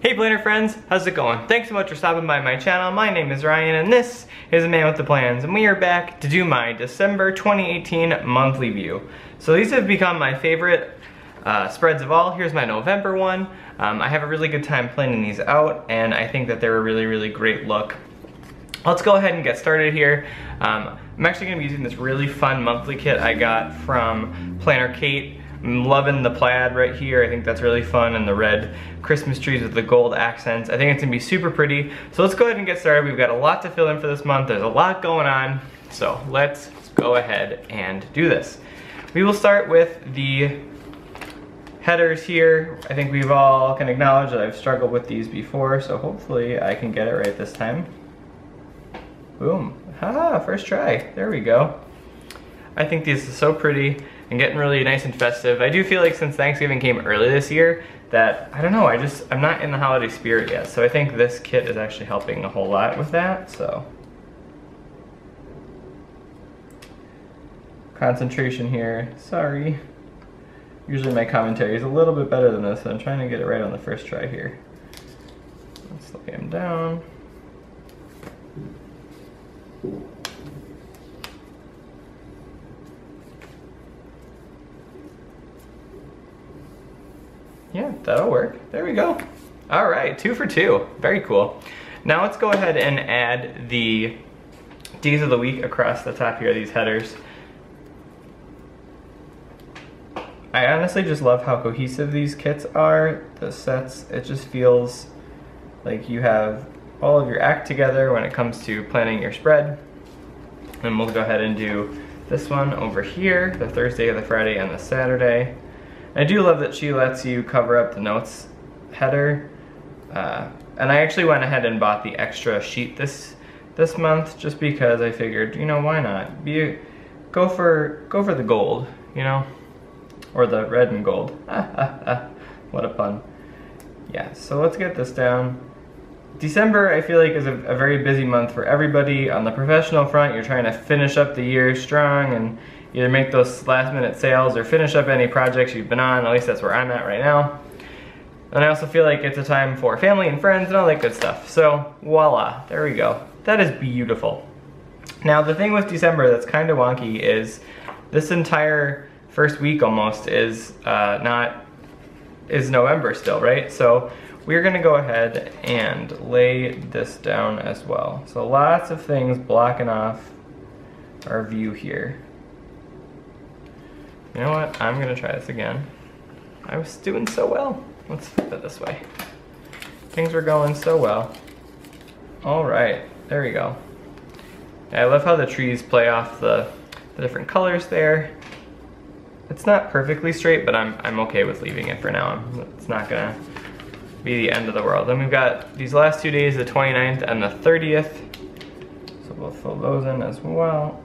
Hey Planner friends, how's it going? Thanks so much for stopping by my channel. My name is Ryan and this is A Man with the Plans, and we are back to do my December 2018 monthly view. So these have become my favorite spreads of all. Here's my November one. I have a really good time planning these out, and I think that they're a really great look. Let's go ahead and get started here. I'm actually going to be using this really fun monthly kit I got from PlannerKate. I'm loving the plaid right here. I think that's really fun, and the red Christmas trees with the gold accents. I think it's gonna be super pretty. So let's go ahead and get started. We've got a lot to fill in for this month. There's a lot going on. So let's go ahead and do this. We will start with the headers here. I think we've all can acknowledge that I've struggled with these before, so hopefully I can get it right this time. Boom. Haha, first try. There we go. I think these are so pretty and getting really nice and festive. I do feel like since Thanksgiving came early this year that, I don't know, I'm not in the holiday spirit yet. So I think this kit is actually helping a whole lot with that, so. Concentration here, sorry. Usually my commentary is a little bit better than this, so I'm trying to get it right on the first try here. Let's lay him down. Yeah, that'll work. There we go. All right, 2 for 2. Very cool. Now let's go ahead and add the days of the week across the top here, these headers. I honestly just love how cohesive these kits are, the sets. It just feels like you have all of your act together when it comes to planning your spread. And we'll go ahead and do this one over here, the Thursday, the Friday, and the Saturday. I do love that she lets you cover up the notes header. And I actually went ahead and bought the extra sheet this month just because I figured, you know, why not? Go for the gold, you know? Or the red and gold. What a pun. Yeah, so let's get this down. December, I feel like, is a very busy month for everybody. On the professional front, you're trying to finish up the year strong and either make those last minute sales or finish up any projects you've been on. At least that's where I'm at right now. And I also feel like it's a time for family and friends and all that good stuff. So voila, there we go. That is beautiful. Now the thing with December that's kind of wonky is this entire first week almost is November still, right? So we're gonna go ahead and lay this down as well. So lots of things blocking off our view here. You know what? I'm gonna try this again. I was doing so well. Let's flip it this way. Things were going so well. All right, there we go. Yeah, I love how the trees play off the different colors there. It's not perfectly straight, but I'm okay with leaving it for now. It's not gonna be the end of the world. Then we've got these last 2 days, the 29th and the 30th. So we'll fill those in as well.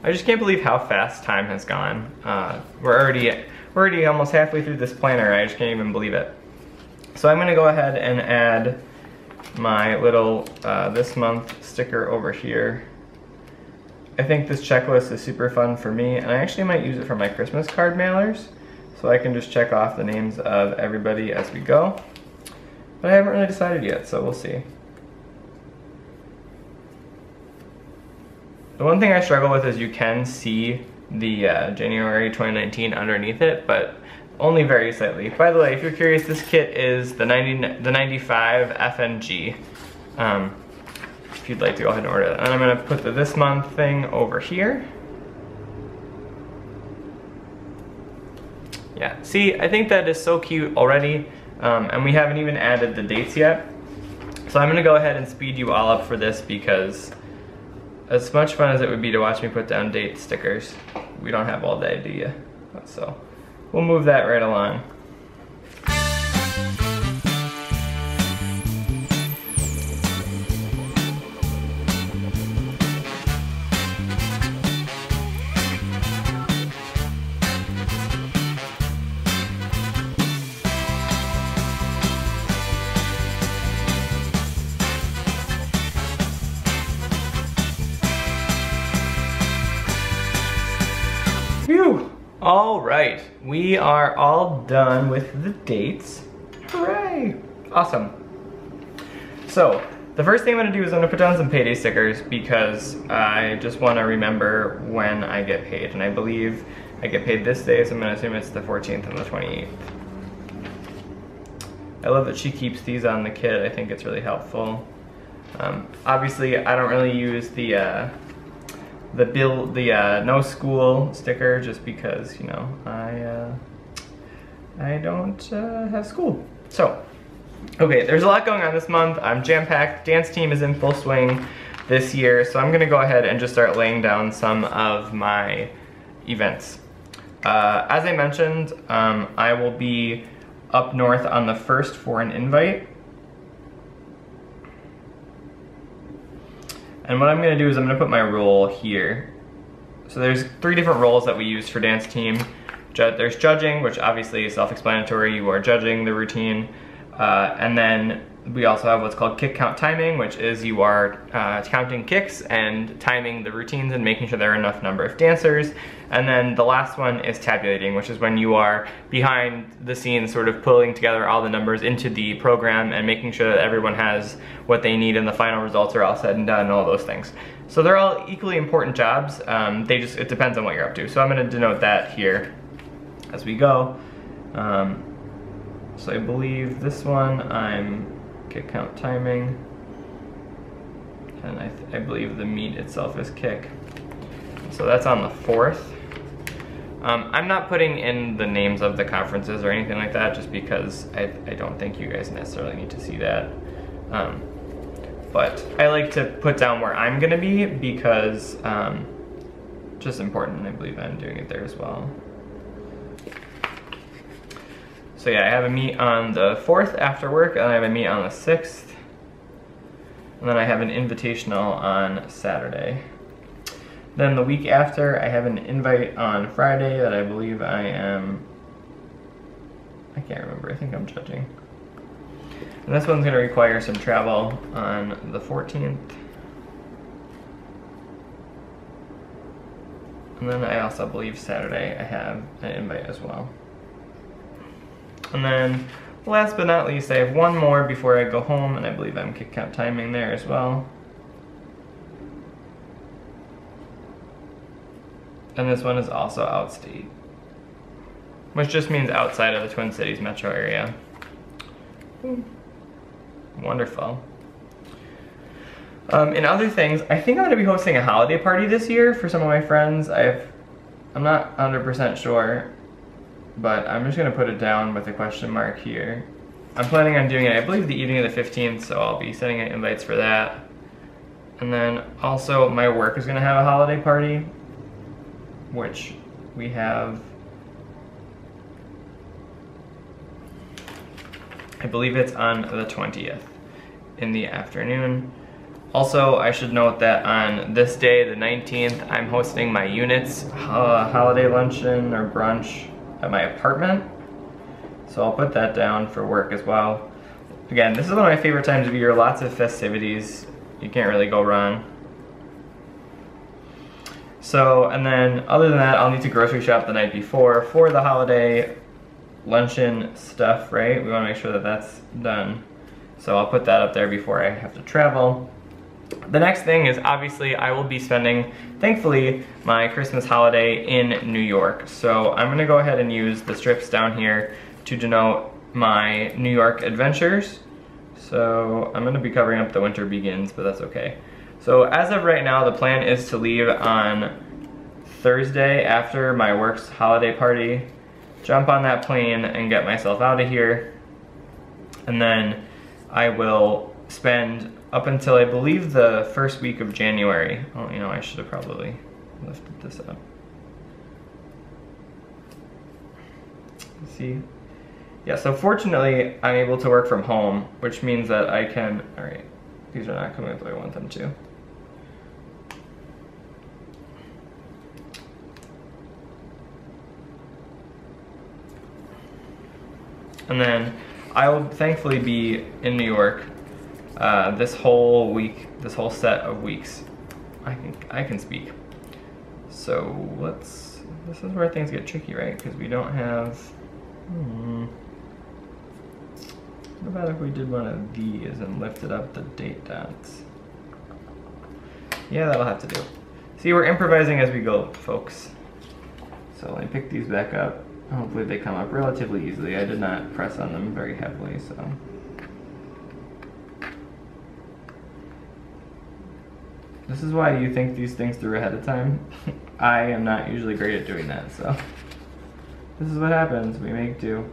I just can't believe how fast time has gone. We're already almost halfway through this planner. I just can't even believe it. So I'm gonna go ahead and add my little this month sticker over here. I think this checklist is super fun for me, and I actually might use it for my Christmas card mailers, so I can just check off the names of everybody as we go. But I haven't really decided yet, so we'll see. The one thing I struggle with is you can see the January 2019 underneath it, but only very slightly. By the way, if you're curious, this kit is the 95 FNG. If you'd like to go ahead and order that. And I'm gonna put the this month thing over here. Yeah, see, I think that is so cute already, and we haven't even added the dates yet. So I'm gonna go ahead and speed you all up for this because as much fun as it would be to watch me put down date stickers, we don't have all day, do you? So we'll move that right along. Phew! All right, we are all done with the dates. Hooray! Awesome. So, the first thing I'm gonna do is I'm gonna put down some payday stickers because I just wanna remember when I get paid. And I believe I get paid this day, so I'm gonna assume it's the 14th and the 28th. I love that she keeps these on the kit. I think it's really helpful. Obviously, I don't really use the no school sticker just because, you know, I don't have school. So, okay, there's a lot going on this month. I'm jam-packed. Dance team is in full swing this year, so I'm gonna go ahead and just start laying down some of my events. As I mentioned, I will be up north on the 1st for an invite. And what I'm gonna do is I'm gonna put my role here. So there's 3 different roles that we use for dance team. There's judging, which obviously is self-explanatory. You are judging the routine. And then we also have what's called kick count timing, which is you are counting kicks and timing the routines and making sure there are enough number of dancers. And then the last one is tabulating, which is when you are behind the scenes sort of pulling together all the numbers into the program and making sure that everyone has what they need and the final results are all said and done and all those things. So they're all equally important jobs. It depends on what you're up to. So I'm gonna denote that here as we go. So I believe this one I'm kick count timing, and I believe the meet itself is kick. So that's on the 4th. I'm not putting in the names of the conferences or anything like that just because I don't think you guys necessarily need to see that. But I like to put down where I'm gonna be because just important, and I believe I'm doing it there as well. So yeah, I have a meet on the 4th after work, and I have a meet on the 6th. And then I have an invitational on Saturday. Then the week after, I have an invite on Friday that I believe I can't remember, I think I'm judging. And this one's gonna require some travel on the 14th. And then I also believe Saturday I have an invite as well. And then, last but not least, I have one more before I go home, and I believe I'm kick count timing there as well. And this one is also outstate, which just means outside of the Twin Cities metro area. Wonderful. In other things, I think I'm going to be hosting a holiday party this year for some of my friends. I'm not 100% sure, but I'm just gonna put it down with a question mark here. I'm planning on doing it, I believe, the evening of the 15th, so I'll be sending out invites for that. And then also my work is gonna have a holiday party, which we have, I believe it's on the 20th in the afternoon. Also, I should note that on this day, the 19th, I'm hosting my unit's holiday luncheon or brunch at my apartment. So I'll put that down for work as well. Again, this is one of my favorite times of year, lots of festivities. You can't really go wrong. So, and then other than that, I'll need to grocery shop the night before for the holiday luncheon stuff, right? We wanna make sure that that's done. So I'll put that up there before I have to travel. The next thing is obviously I will be spending, thankfully, my Christmas holiday in New York. So I'm gonna go ahead and use the strips down here to denote my New York adventures. So I'm gonna be covering up the winter begins, but that's okay. So as of right now, the plan is to leave on Thursday after my work's holiday party, jump on that plane and get myself out of here. And then I will spend up until I believe the first week of January. Oh, you know, I should have probably lifted this up. Let's see. Yeah, so fortunately, I'm able to work from home, which means that I can, all right, these are not coming the way I want them to. And then I will thankfully be in New York this whole week, this whole set of weeks. I can speak. So let's this is where things get tricky, right? Because we don't have, what about if we did one of these and lifted up the date dots? Yeah, that'll have to do. See, we're improvising as we go, folks. So let me pick these back up. Hopefully they come up relatively easily. I did not press on them very heavily, so. This is why you think these things through ahead of time. I am not usually great at doing that, so. This is what happens, we make do.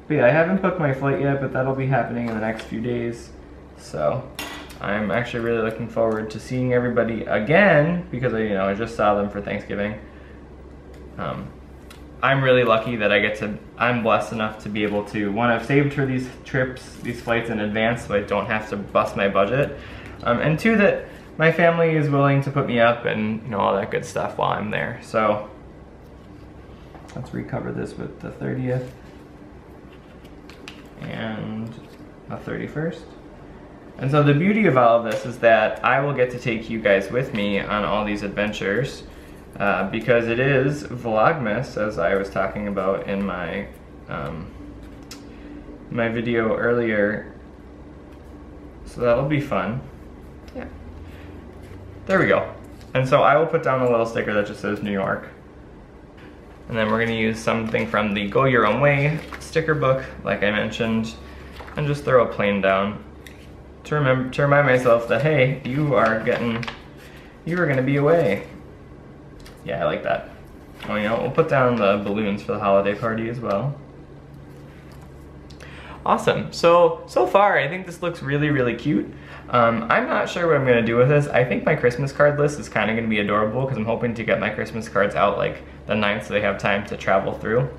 But yeah, I haven't booked my flight yet, but that'll be happening in the next few days. So, I'm actually really looking forward to seeing everybody again, because I just saw them for Thanksgiving. I'm really lucky that I'm blessed enough to be able to, one, I've saved for these trips, these flights in advance so I don't have to bust my budget. And two, that my family is willing to put me up and all that good stuff while I'm there. So let's recover this with the 30th and the 31st. And so the beauty of all of this is that I will get to take you guys with me on all these adventures. Because it is Vlogmas, as I was talking about in my my video earlier. So that'll be fun. Yeah. There we go. And so I will put down a little sticker that just says New York. And then we're gonna use something from the Go Your Own Way sticker book, like I mentioned, and just throw a plane down to remind myself that, hey, you are gonna be away. Yeah, I like that. Oh, we'll put down the balloons for the holiday party as well. Awesome. So far, I think this looks really, really cute. I'm not sure what I'm gonna do with this. I think my Christmas card list is kind of gonna be adorable because I'm hoping to get my Christmas cards out like the 9th so they have time to travel through.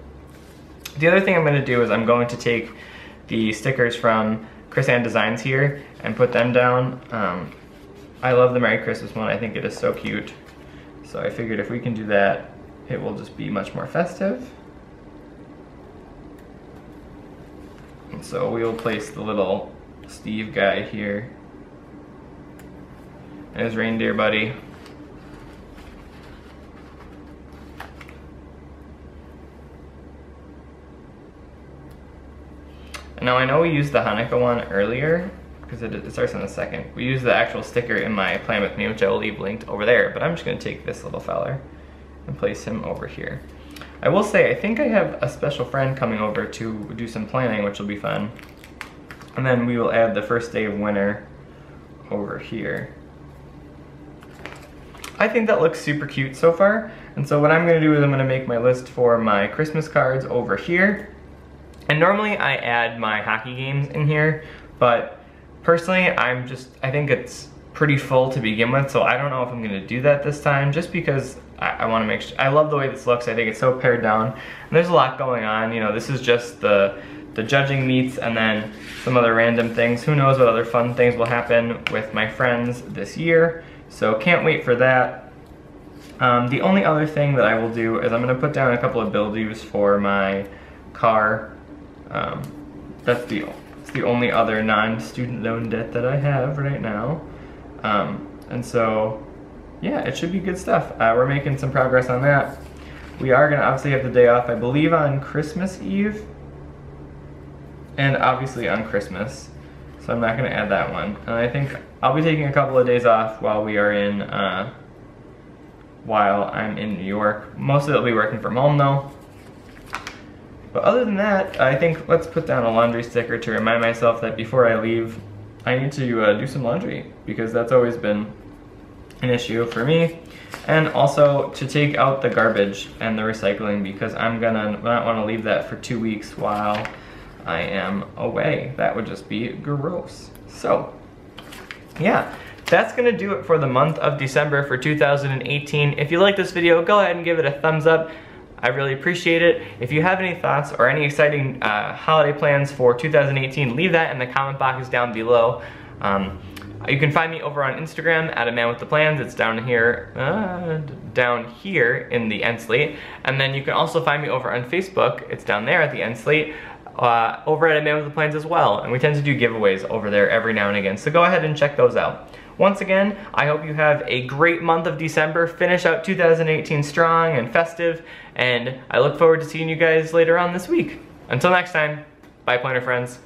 The other thing I'm gonna do is I'm going to take the stickers from Chris Ann Designs here and put them down. I love the Merry Christmas one. I think it is so cute. So I figured if we can do that, it will just be much more festive. And so we will place the little Steve guy here and his reindeer buddy. And now I know we used the Hanukkah one earlier, because it starts on the 2nd. We use the actual sticker in my Plan With Me, which I will leave linked over there, but I'm just gonna take this little feller and place him over here. I will say, I think I have a special friend coming over to do some planning, which will be fun. And then we will add the first day of winter over here. I think that looks super cute so far. And so what I'm gonna do is I'm gonna make my list for my Christmas cards over here. And normally I add my hockey games in here, but personally, I think it's pretty full to begin with, so I don't know if I'm gonna do that this time, just because I wanna make sure. I love the way this looks. I think it's so pared down, and there's a lot going on. This is just the judging meets and then some other random things. Who knows what other fun things will happen with my friends this year, so can't wait for that. The only other thing that I will do is I'm gonna put down a couple of bill dues for my car. That's the only other non-student loan debt that I have right now. And so, yeah, it should be good stuff. We're making some progress on that. We are gonna obviously have the day off, I believe, on Christmas Eve, and obviously on Christmas. So I'm not gonna add that one. And I think I'll be taking a couple of days off while I'm in New York. Most of it will be working from home though. But other than that, I think let's put down a laundry sticker to remind myself that before I leave, I need to do some laundry, because that's always been an issue for me. And also to take out the garbage and the recycling, because I'm gonna not wanna leave that for 2 weeks while I am away. That would just be gross. So, yeah. That's gonna do it for the month of December for 2018. If you like this video, go ahead and give it a thumbs up. I really appreciate it. If you have any thoughts or any exciting holiday plans for 2018, leave that in the comment box down below. You can find me over on Instagram at @amanwiththeplans. It's down here in the end slate. And then you can also find me over on Facebook. It's down there at the end slate. Over at @amanwiththeplans as well. And we tend to do giveaways over there every now and again. So go ahead and check those out. Once again, I hope you have a great month of December, finish out 2018 strong and festive, and I look forward to seeing you guys later on this week. Until next time, bye planner friends.